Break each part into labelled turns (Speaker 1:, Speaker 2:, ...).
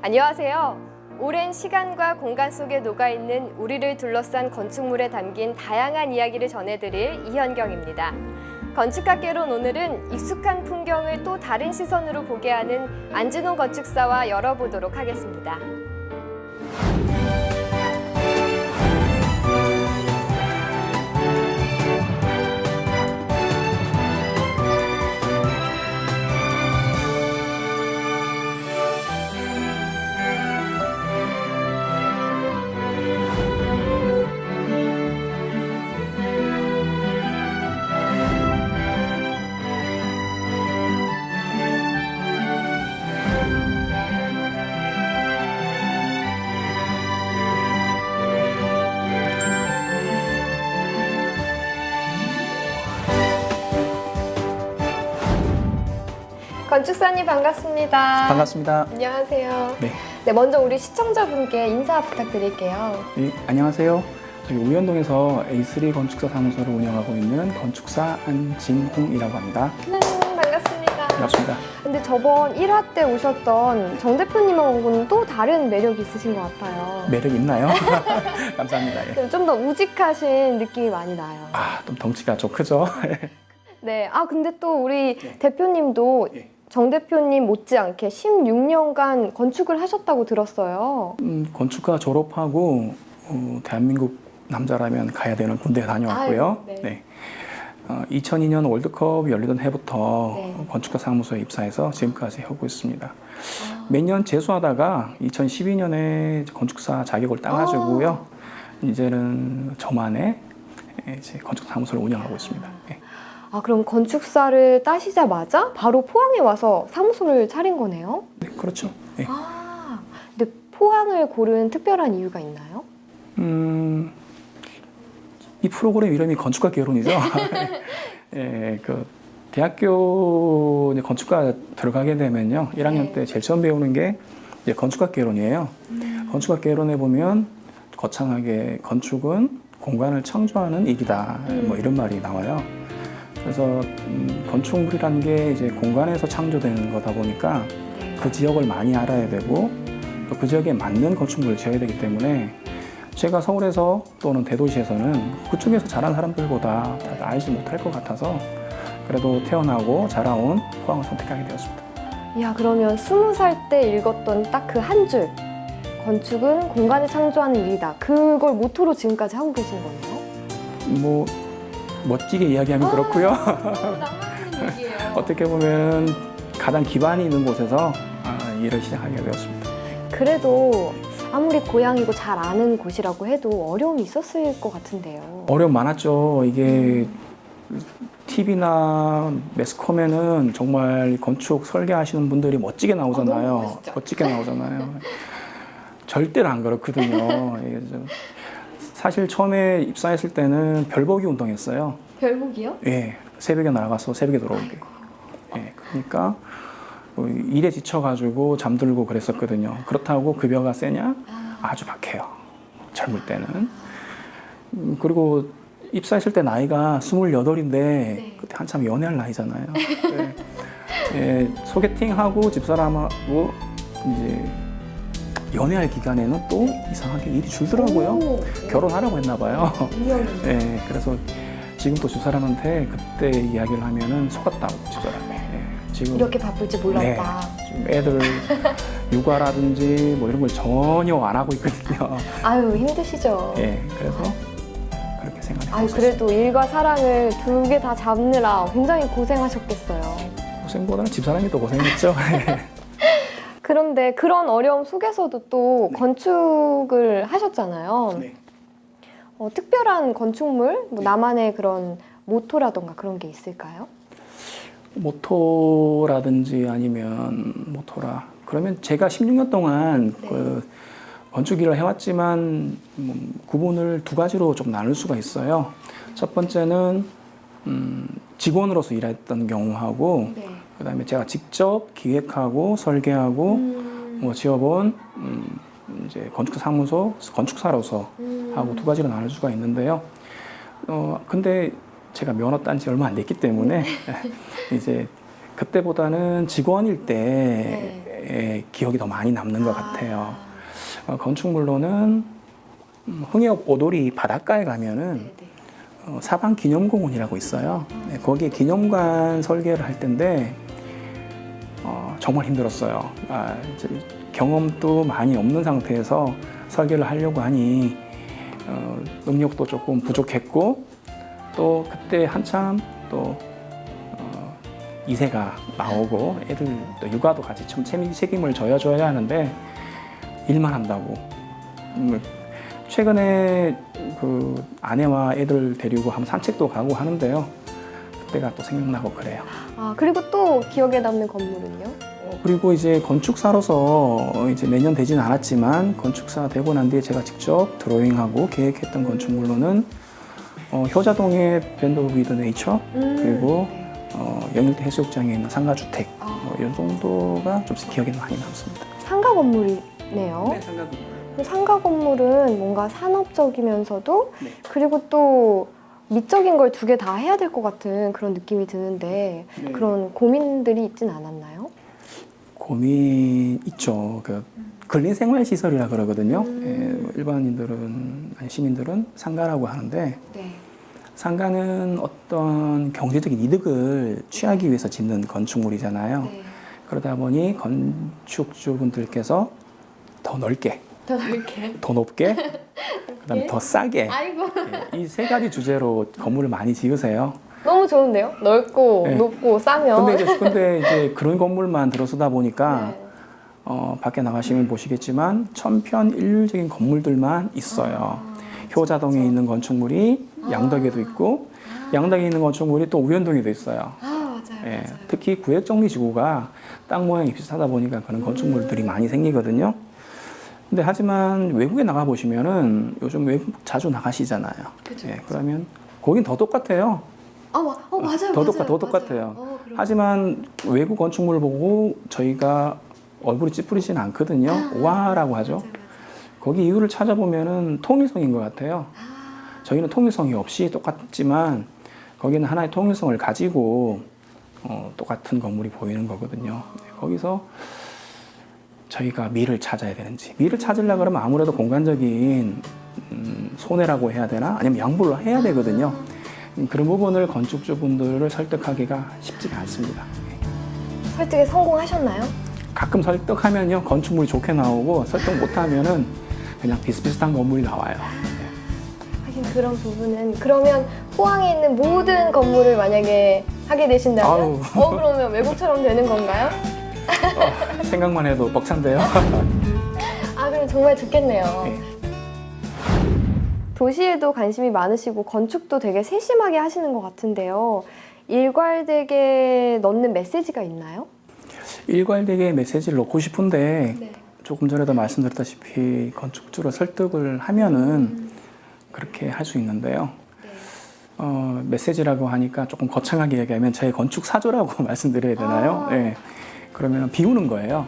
Speaker 1: 안녕하세요. 오랜 시간과 공간 속에 녹아있는 우리를 둘러싼 건축물에 담긴 다양한 이야기를 전해드릴 이현경입니다. 건축학개론 오늘은 익숙한 풍경을 또 다른 시선으로 보게 하는 안진홍 건축사와 열어보도록 하겠습니다. 건축사님 반갑습니다.
Speaker 2: 반갑습니다.
Speaker 1: 안녕하세요.
Speaker 2: 네.
Speaker 1: 먼저 우리 시청자분께 인사 부탁드릴게요.
Speaker 2: 네, 안녕하세요. 저희 우현동에서 A3 건축사 사무소를 운영하고 있는 건축사 안진홍이라고 합니다.
Speaker 1: 반갑습니다.
Speaker 2: 반갑습니다.
Speaker 1: 근데 저번 1화 때 오셨던 정 대표님하고는 또 다른 매력이 있으신 것 같아요.
Speaker 2: 매력 있나요? 감사합니다. 예.
Speaker 1: 좀 더 우직하신 느낌이 많이 나요.
Speaker 2: 좀 덩치가 좀 크죠?
Speaker 1: 네. 근데 또 우리
Speaker 2: 네.
Speaker 1: 대표님도
Speaker 2: 예.
Speaker 1: 정 대표님 못지않게 16년간 건축을 하셨다고 들었어요.
Speaker 2: 건축가 졸업하고 대한민국 남자라면 가야 되는 군대에 다녀왔고요.
Speaker 1: 아유, 네.
Speaker 2: 2002년 월드컵 열리던 해부터
Speaker 1: 네.
Speaker 2: 건축가 사무소에 입사해서 지금까지 하고 있습니다. 매년 재수하다가 2012년에 건축사 자격을 따가지고요. 이제는 저만의 이제 건축 사무소를 운영하고 있습니다. 예.
Speaker 1: 그럼 건축사를 따시자마자 바로 포항에 와서 사무소를 차린 거네요?
Speaker 2: 네, 그렇죠. 예.
Speaker 1: 근데 포항을 고른 특별한 이유가 있나요?
Speaker 2: 이 프로그램 이름이 건축가 개론이죠. 예, 그 대학교 이제 건축가 들어가게 되면요, 1학년
Speaker 1: 네.
Speaker 2: 때 제일 처음 배우는 게 이제 건축가 개론이에요. 건축가 개론에 보면 거창하게 건축은 공간을 창조하는 일이다, 뭐 이런 말이 나와요. 그래서 건축물이라는 게 이제 공간에서 창조되는 거다 보니까 그 지역을 많이 알아야 되고 또 그 지역에 맞는 건축물을 지어야 되기 때문에 제가 서울에서 또는 대도시에서는 그쪽에서 자란 사람들보다 다 알지 못할 것 같아서 그래도 태어나고 자라온 포항을 선택하게 되었습니다.
Speaker 1: 이야, 그러면 20살 때 읽었던 딱 그 한 줄, 건축은 공간을 창조하는 일이다. 그걸 모토로 지금까지 하고 계신 거네요?
Speaker 2: 뭐 멋지게 이야기하면 그렇고요.
Speaker 1: 낭만있는 얘기예요.
Speaker 2: 어떻게 보면 가장 기반이 있는 곳에서 일을 시작하게 되었습니다.
Speaker 1: 그래도 아무리 고향이고 잘 아는 곳이라고 해도 어려움이 있었을 것 같은데요.
Speaker 2: 어려움 많았죠. 이게 TV나 매스컴에는 정말 건축 설계하시는 분들이 멋지게 나오잖아요.
Speaker 1: 너무 멋있죠.
Speaker 2: 멋지게 나오잖아요. 절대로 안 그렇거든요. 이게 사실 처음에 입사했을 때는 별보기 운동했어요.
Speaker 1: 별복이요?
Speaker 2: 예, 새벽에 나가서 새벽에 들어오게. 예, 그러니까 일에 지쳐가지고 잠들고 그랬었거든요. 그렇다고 급여가 세냐? 아주 박해요. 젊을 때는. 그리고 입사했을 때 나이가 28인데 그때 한참 연애할 나이잖아요. 네. 예, 소개팅하고 집사람하고 이제 연애할 기간에는 또 이상하게 일이 줄더라고요. 결혼하라고 했나 봐요. 예, 그래서 지금 또 집사람한테 그때 이야기를 하면은 속았다고 집사람이. 예, 지금
Speaker 1: 이렇게 바쁠 줄 몰랐다.
Speaker 2: 네, 지금 애들 육아라든지 뭐 이런 걸 전혀 안 하고 있거든요.
Speaker 1: 아유, 힘드시죠?
Speaker 2: 예, 그래서 그렇게 생각하고
Speaker 1: 아유,
Speaker 2: 있었어요.
Speaker 1: 그래도 일과 사랑을 두 개 다 잡느라 굉장히 고생하셨겠어요.
Speaker 2: 고생보다는 집사람이 또 고생했죠.
Speaker 1: 그런데 그런 어려움 속에서도 또 건축을 하셨잖아요.
Speaker 2: 네.
Speaker 1: 특별한 건축물, 뭐 나만의 그런 모토라던가 그런 게 있을까요?
Speaker 2: 모토라든지 아니면 모토라. 그러면 제가 16년 동안
Speaker 1: 네.
Speaker 2: 그 건축 일을 해왔지만 구분을 두 가지로 좀 나눌 수가 있어요. 첫 번째는 직원으로서 일했던 경우하고
Speaker 1: 네.
Speaker 2: 그다음에 제가 직접 기획하고 설계하고 뭐 지어본 이제 건축 사무소 건축사로서 하고 두 가지로 나눌 수가 있는데요. 근데 제가 면허 딴 지 얼마 안 됐기 때문에 이제 그때보다는 직원일 때 거에 기억이 더 많이 남는 것 같아요. 건축물로는 흥해읍 오도리 바닷가에 가면은 사방 기념공원이라고 있어요. 네, 거기에 기념관 설계를 할 텐데 정말 힘들었어요. 이제 경험도 많이 없는 상태에서 설계를 하려고 하니 능력도 조금 부족했고 또 그때 한참 또 2세가 나오고 애들 또 육아도 같이 좀 책임을 져줘야 하는데 일만 한다고. 최근에 그 아내와 애들 데리고 한번 산책도 가고 하는데요. 그때가 또 생각나고 그래요.
Speaker 1: 그리고 또 기억에 남는 건물은요?
Speaker 2: 그리고 이제 건축사로서 이제 몇 년 되지는 않았지만 건축사 되고 난 뒤에 제가 직접 드로잉하고 계획했던 건축물로는 효자동의 밴드 오브 더 네이처 그리고 영일대 해수욕장에 있는 상가주택 이 정도가 좀 기억에 많이 남습니다.
Speaker 1: 상가 건물이네요.
Speaker 2: 네, 상가 건물.
Speaker 1: 상가 건물은 뭔가 산업적이면서도
Speaker 2: 네.
Speaker 1: 그리고 또 미적인 걸 두 개 다 해야 될 것 같은 그런 느낌이 드는데
Speaker 2: 네.
Speaker 1: 그런 고민들이 있진 않았나요?
Speaker 2: 고민 있죠. 그 근린생활시설이라 그러거든요. 뭐 일반인들은 아니 시민들은 상가라고 하는데
Speaker 1: 네.
Speaker 2: 상가는 어떤 경제적인 이득을 취하기 위해서 짓는 건축물이잖아요.
Speaker 1: 네.
Speaker 2: 그러다 보니 건축주분들께서 더 넓게,
Speaker 1: 더 넓게.
Speaker 2: 더 높게, 그다음에 더 싸게
Speaker 1: 아이고.
Speaker 2: 이 세 가지 주제로 건물을 많이 지으세요.
Speaker 1: 너무 좋은데요? 넓고
Speaker 2: 네.
Speaker 1: 높고 싸면.
Speaker 2: 근데 이제 그런 건물만 들어서다 보니까
Speaker 1: 네.
Speaker 2: 밖에 나가시면 보시겠지만 천편일률적인 건물들만 있어요. 효자동에 있는 건축물이 양덕에도 있고 양덕에 있는 건축물이 또 우연동에도 있어요.
Speaker 1: 맞아요.
Speaker 2: 예, 특히 구획정리지구가 땅 모양이 비슷하다 보니까 그런 건축물들이 많이 생기거든요. 근데 하지만 외국에 나가 보시면은 요즘 외국 자주 나가시잖아요.
Speaker 1: 그쵸,
Speaker 2: 예, 그러면 거긴 더 똑같아요.
Speaker 1: 맞아요.
Speaker 2: 더 똑같아요. 하지만 외국 건축물을 보고 저희가 얼굴이 찌푸리지는 않거든요. 와라고 하죠. 거기 이유를 찾아보면은 통일성인 것 같아요. 저희는 통일성이 없이 똑같지만 거기는 하나의 통일성을 가지고 똑같은 건물이 보이는 거거든요. 거기서 저희가 미를 찾아야 되는지 미를 찾으려고 그러면 아무래도 공간적인 손해라고 해야 되나 아니면 양보를 해야 되거든요. 그런 부분을 건축주분들을 설득하기가 쉽지가 않습니다.
Speaker 1: 설득에 성공하셨나요?
Speaker 2: 가끔 설득하면요 건축물이 좋게 나오고 설득 못하면은 그냥 비슷비슷한 건물이 나와요.
Speaker 1: 하긴 그런 부분은 그러면 포항에 있는 모든 건물을 만약에 하게 되신다면 그러면 외국처럼 되는 건가요?
Speaker 2: 생각만 해도 벅찬데요.
Speaker 1: 그럼 정말 좋겠네요.
Speaker 2: 네.
Speaker 1: 도시에도 관심이 많으시고 건축도 되게 세심하게 하시는 것 같은데요. 일괄되게 넣는 메시지가 있나요?
Speaker 2: 일괄되게 메시지를 넣고 싶은데
Speaker 1: 네.
Speaker 2: 조금 전에도 말씀드렸다시피 건축주를 설득을 하면은 그렇게 할 수 있는데요. 메시지라고 하니까 조금 거창하게 얘기하면 제 건축 사조라고 말씀드려야 되나요? 네. 그러면 비우는 거예요.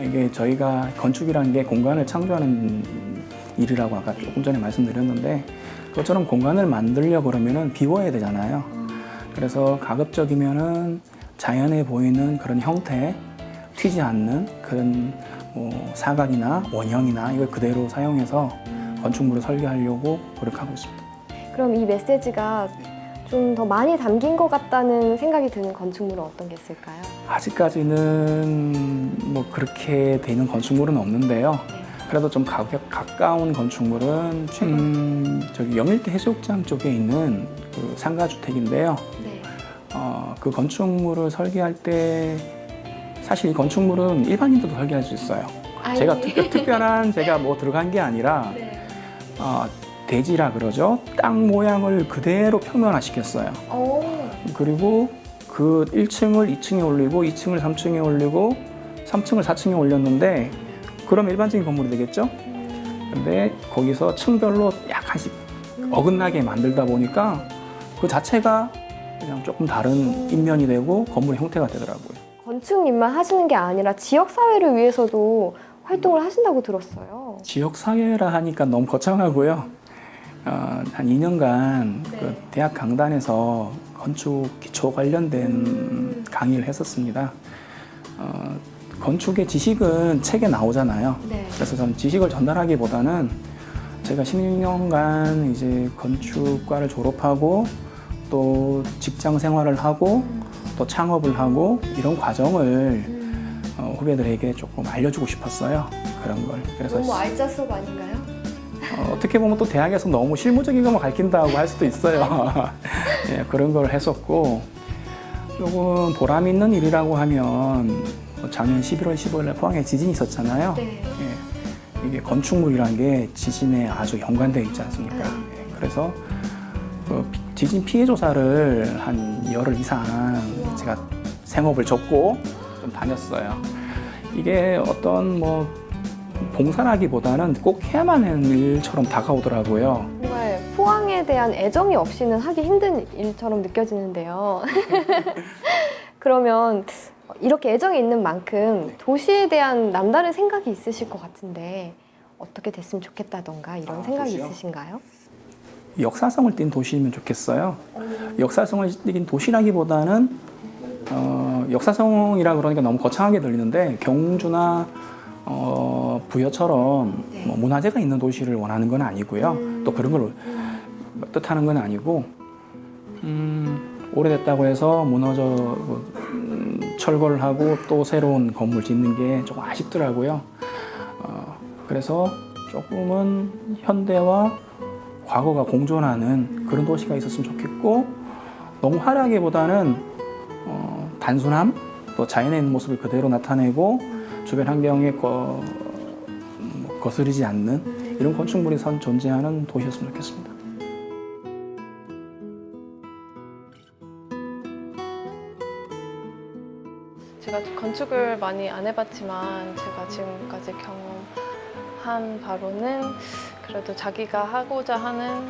Speaker 2: 이게 저희가 건축이라는 게 공간을 창조하는 일이라고 아까 조금 전에 말씀드렸는데 그것처럼 공간을 만들려고 그러면은 비워야 되잖아요. 그래서 가급적이면은 자연에 보이는 그런 형태, 튀지 않는 그런 사각이나 원형이나 이걸 그대로 사용해서 건축물을 설계하려고 노력하고 있습니다.
Speaker 1: 그럼 이 메시지가 좀 더 많이 담긴 것 같다는 생각이 드는 건축물은 어떤 게 있을까요?
Speaker 2: 아직까지는 뭐 그렇게 되는 건축물은 없는데요. 그래도 좀 가까운 건축물은 저기 영일대 해수욕장 쪽에 있는 그 상가주택인데요.
Speaker 1: 네.
Speaker 2: 그 건축물을 설계할 때 사실 이 건축물은 일반인들도 설계할 수 있어요. 제가 특별한 제가 뭐 들어간 게 아니라 대지라 그러죠. 땅 모양을 그대로 평면화 시켰어요. 그리고 그 1층을 2층에 올리고 2층을 3층에 올리고 3층을 4층에 올렸는데 그럼 일반적인 건물이 되겠죠? 근데 거기서 층별로 약간씩 어긋나게 만들다 보니까 그 자체가 그냥 조금 다른 인면이 되고 건물의 형태가 되더라고요.
Speaker 1: 건축 일만 하시는 게 아니라 지역사회를 위해서도 활동을 하신다고 들었어요.
Speaker 2: 지역사회라 하니까 너무 거창하고요. 한 2년간 그 대학 강단에서 건축 기초 관련된 강의를 했었습니다. 건축의 지식은 책에 나오잖아요.
Speaker 1: 네.
Speaker 2: 그래서 저는 지식을 전달하기보다는 제가 16년간 이제 건축과를 졸업하고 또 직장 생활을 하고 또 창업을 하고 이런 과정을 후배들에게 조금 알려주고 싶었어요. 그런 걸. 그래서
Speaker 1: 너무 알짜 수업 아닌가요?
Speaker 2: 어떻게 보면 또 대학에서 너무 실무적인 것만 가르친다고 할 수도 있어요. 예, 그런 걸 했었고 조금 보람 있는 일이라고 하면 작년 11월 15일 날 포항에 지진이 있었잖아요.
Speaker 1: 네.
Speaker 2: 예, 이게 건축물이란 게 지진에 아주 연관되어 있지 않습니까? 예, 그래서 그 지진 피해 조사를 한 열흘 이상 제가 생업을 접고 좀 다녔어요. 이게 어떤 뭐 봉사라기보다는 꼭 해야만 하는 일처럼 다가오더라고요.
Speaker 1: 정말 포항에 대한 애정이 없이는 하기 힘든 일처럼 느껴지는데요. 그러면 이렇게 애정이 있는 만큼 도시에 대한 남다른 생각이 있으실 것 같은데 어떻게 됐으면 좋겠다던가 이런 생각이
Speaker 2: 도시요?
Speaker 1: 있으신가요?
Speaker 2: 역사성을 띈 도시면 좋겠어요. 역사성을 띈 도시라기보다는 역사성이라 그러니까 너무 거창하게 들리는데 경주나 부여처럼
Speaker 1: 네.
Speaker 2: 뭐 문화재가 있는 도시를 원하는 건 아니고요. 또 그런 걸 뜻하는 건 아니고 오래됐다고 해서 무너져 철거를 하고 또 새로운 건물 짓는 게 조금 아쉽더라고요. 그래서 조금은 현대와 과거가 공존하는 그런 도시가 있었으면 좋겠고 너무 화려하기보다는 단순함 또 자연에 있는 모습을 그대로 나타내고 주변 환경에 거스르지 않는 이런 건축물이 존재하는 도시였으면 좋겠습니다.
Speaker 3: 제가 건축을 많이 안 해봤지만 제가 지금까지 경험한 바로는 그래도 자기가 하고자 하는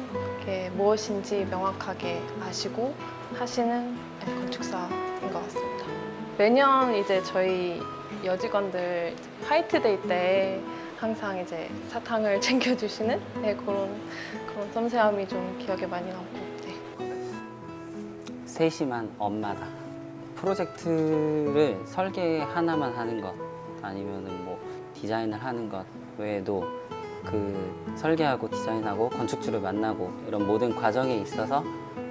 Speaker 3: 게 무엇인지 명확하게 아시고 하시는 건축사인 것 같습니다. 매년 이제 저희 여직원들 화이트데이 때 항상 이제 사탕을 챙겨주시는 그런 섬세함이 좀 기억에 많이 남고
Speaker 4: 세심한 엄마다. 프로젝트를 설계 하나만 하는 것 아니면은 뭐 디자인을 하는 것 외에도 그 설계하고 디자인하고 건축주를 만나고 이런 모든 과정에 있어서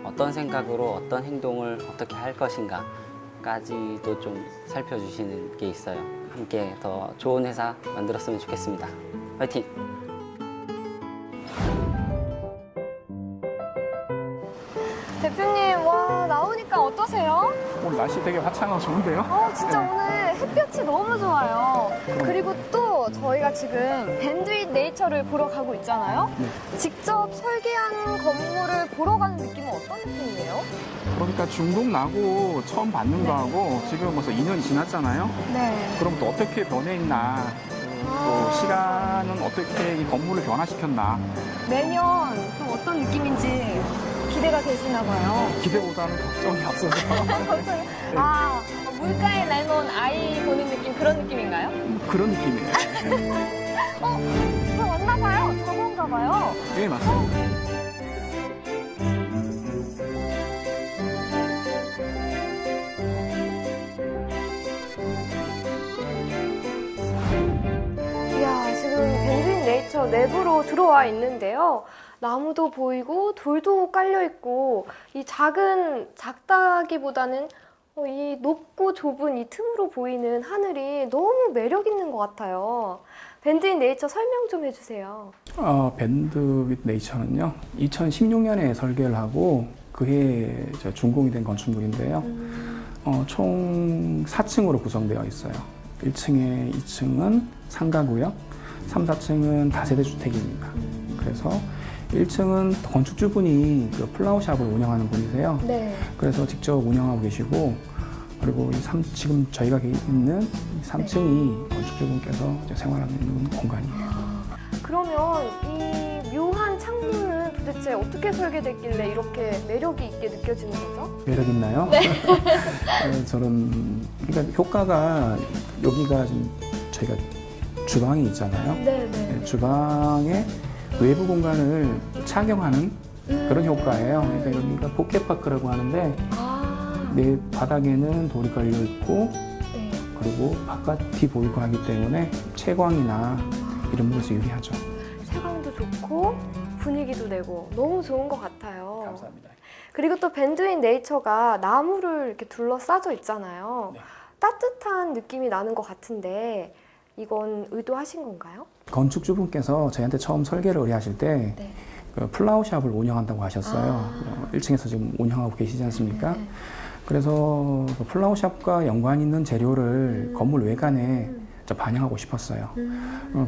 Speaker 4: 어떤 생각으로 어떤 행동을 어떻게 할 것인가까지도 좀 살펴주시는 게 있어요. 함께 더 좋은 회사 만들었으면 좋겠습니다. 화이팅!
Speaker 1: 대표님, 와 나오니까 어떠세요?
Speaker 2: 오늘 날씨 되게 화창하고 좋은데요?
Speaker 1: 진짜
Speaker 2: 네.
Speaker 1: 오늘 햇볕이 너무 좋아요. 그리고 또 저희가 지금 밴드잇 네이처를 보러 가고 있잖아요. 직접 설계한 건물을 보러 가는 느낌은 어떤 느낌이에요?
Speaker 2: 그러니까 중국 나고 처음 받는 거하고 지금 벌써 2년이 지났잖아요.
Speaker 1: 네.
Speaker 2: 그럼 또 어떻게 변해있나 또 시간은 어떻게 이 건물을 변화시켰나
Speaker 1: 매년 또 어떤 느낌인지 기대가 되시나 봐요.
Speaker 2: 기대보다는 걱정이 앞서서
Speaker 1: 걱정이. 아, 물가에 내놓은 아이 보는 느낌 그런 느낌인가요?
Speaker 2: 그런 느낌이에요.
Speaker 1: 저 왔나 봐요. 저건가 봐요.
Speaker 2: 네, 맞습니다.
Speaker 1: 이야, 지금 밴드잇 네이처 내부로 들어와 있는데요. 나무도 보이고 돌도 깔려 있고 이 작다기보다는 이 높고 좁은 이 틈으로 보이는 하늘이 너무 매력 있는 것 같아요. 밴드잇 네이처 설명 좀 해주세요.
Speaker 2: 밴드 윗 네이처는요 2016년에 설계를 하고 그해 준공이 된 건축물인데요. 총 4층으로 구성되어 있어요. 1층에 2층은 상가고요. 3, 4층은 다세대 주택입니다. 그래서 1층은 건축주분이 그 플라워샵을 운영하는 분이세요.
Speaker 1: 네.
Speaker 2: 그래서 직접 운영하고 계시고 그리고 지금 저희가 있는 3층이 건축주분께서 이제 생활하는 공간이에요.
Speaker 1: 그러면 이 묘한 창문은 도대체 어떻게 설계됐길래 이렇게 매력이 있게 느껴지는 거죠?
Speaker 2: 매력 있나요?
Speaker 1: 네.
Speaker 2: 저는 그러니까 효과가 여기가 지금 저희가 주방이 있잖아요.
Speaker 1: 네네.
Speaker 2: 네, 주방의 외부 공간을 착용하는 그런 효과예요. 그러니까 여기가 포켓파크라고 하는데
Speaker 1: 아,
Speaker 2: 내 바닥에는 돌이 걸려 있고
Speaker 1: 네.
Speaker 2: 그리고 바깥이 보이고 하기 때문에 채광이나 이런 면에서 유리하죠.
Speaker 1: 채광도 좋고 분위기도 내고 너무 좋은 것 같아요.
Speaker 2: 감사합니다.
Speaker 1: 그리고 또 밴드인 네이처가 나무를 이렇게 둘러싸져 있잖아요.
Speaker 2: 네.
Speaker 1: 따뜻한 느낌이 나는 것 같은데 이건 의도하신 건가요?
Speaker 2: 건축주분께서 저희한테 처음 설계를 의뢰하실 때
Speaker 1: 네.
Speaker 2: 그 플라워샵을 운영한다고 하셨어요.
Speaker 1: 아.
Speaker 2: 1층에서 지금 운영하고 계시지 않습니까?
Speaker 1: 네.
Speaker 2: 그래서 그 플라워샵과 연관 있는 재료를 건물 외관에 좀 반영하고 싶었어요.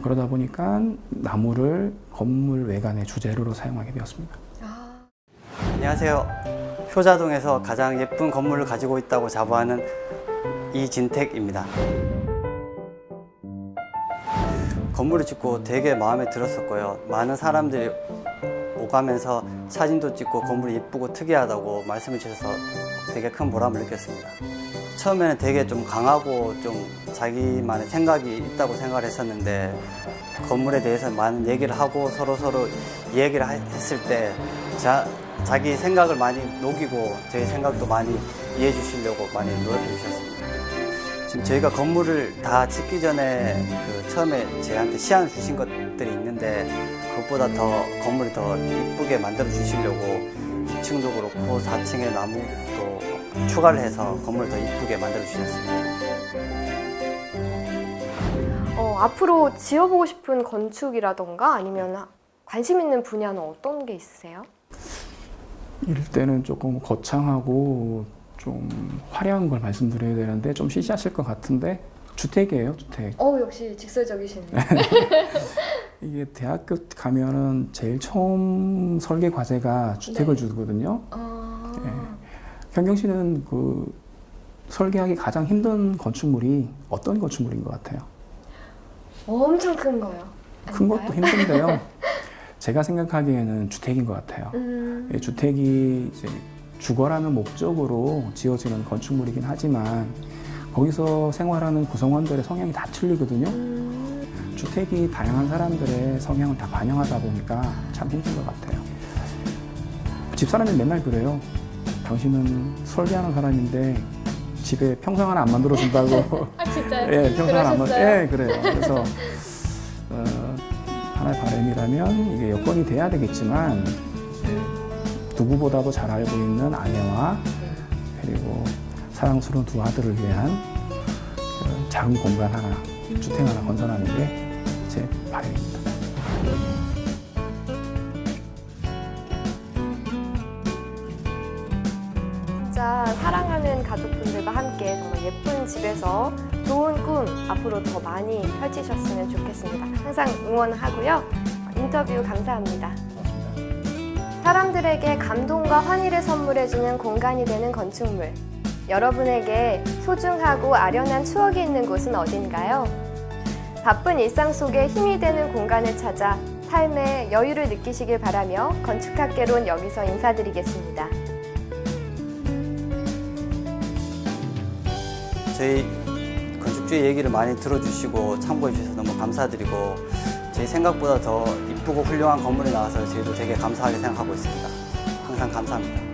Speaker 2: 그러다 보니까 나무를 건물 외관의 주재료로 사용하게 되었습니다.
Speaker 1: 아.
Speaker 5: 안녕하세요. 효자동에서 가장 예쁜 건물을 가지고 있다고 자부하는 이진택입니다. 건물을 짓고 되게 마음에 들었었고요. 많은 사람들이 오가면서 사진도 찍고 건물이 예쁘고 특이하다고 말씀해 주셔서 되게 큰 보람을 느꼈습니다. 처음에는 되게 좀 강하고 좀 자기만의 생각이 있다고 생각을 했었는데 건물에 대해서 많은 얘기를 하고 서로 이야기를 했을 때 자기 생각을 많이 녹이고 저희 생각도 많이 이해해 주시려고 많이 노력해 주셨습니다. 지금 저희가 건물을 다 짓기 전에 그 처음에 저희한테 시안을 주신 것들이 있는데 그것보다 더 건물이 더 이쁘게 만들어 주시려고 2층도 그렇고 4층에 나무도 추가를 해서 건물을 더 이쁘게 만들어 주셨습니다.
Speaker 1: 앞으로 지어보고 싶은 건축이라던가 아니면 관심 있는 분야는 어떤 게 있으세요?
Speaker 2: 이럴 때는 조금 거창하고 좀 화려한 걸 말씀드려야 되는데 좀 시시하실 것 같은데 주택이에요, 주택.
Speaker 1: 역시 직설적이시네요.
Speaker 2: 이게 대학교 가면은 제일 처음 설계 과제가 주택을
Speaker 1: 네.
Speaker 2: 주거든요. 현경 씨는 그 설계하기 가장 힘든 건축물이 어떤 건축물인 것 같아요?
Speaker 1: 엄청 큰 거요.
Speaker 2: 큰 것도 힘든데요. 제가 생각하기에는 주택인 것 같아요. 예, 주택이 이제 주거라는 목적으로 지어지는 건축물이긴 하지만 거기서 생활하는 구성원들의 성향이 다 틀리거든요. 주택이 다양한 사람들의 성향을 다 반영하다 보니까 참 힘든 것 같아요. 집사람이 맨날 그래요. 당신은 설계하는 사람인데 집에 평상 하나 안 만들어 준다고.
Speaker 1: 아 진짜요?
Speaker 2: 예, 평상 하나 안 만들어.
Speaker 1: 그러셨어요?
Speaker 2: 예, 그래요. 그래서 하나의 바람이라면 이게 여건이 돼야 되겠지만 이제 누구보다도 잘 알고 있는 아내와 그리고 사랑스러운 두 아들을 위한 그런 작은 공간 하나, 주택 하나 건설하는 게 제 바람입니다.
Speaker 1: 진짜 사랑하는 가족분들과 함께 정말 예쁜 집에서 좋은 꿈 앞으로 더 많이 펼치셨으면 좋겠습니다. 항상 응원하고요. 인터뷰 감사합니다. 사람들에게 감동과 환희를 선물해주는 공간이 되는 건축물. 여러분에게 소중하고 아련한 추억이 있는 곳은 어딘가요? 바쁜 일상 속에 힘이 되는 공간을 찾아 삶의 여유를 느끼시길 바라며 건축학개론 여기서 인사드리겠습니다.
Speaker 5: 저희 건축주의 얘기를 많이 들어주시고 참고해 주셔서 너무 감사드리고 저희 생각보다 더 이쁘고 훌륭한 건물이 나와서 저희도 되게 감사하게 생각하고 있습니다. 항상 감사합니다.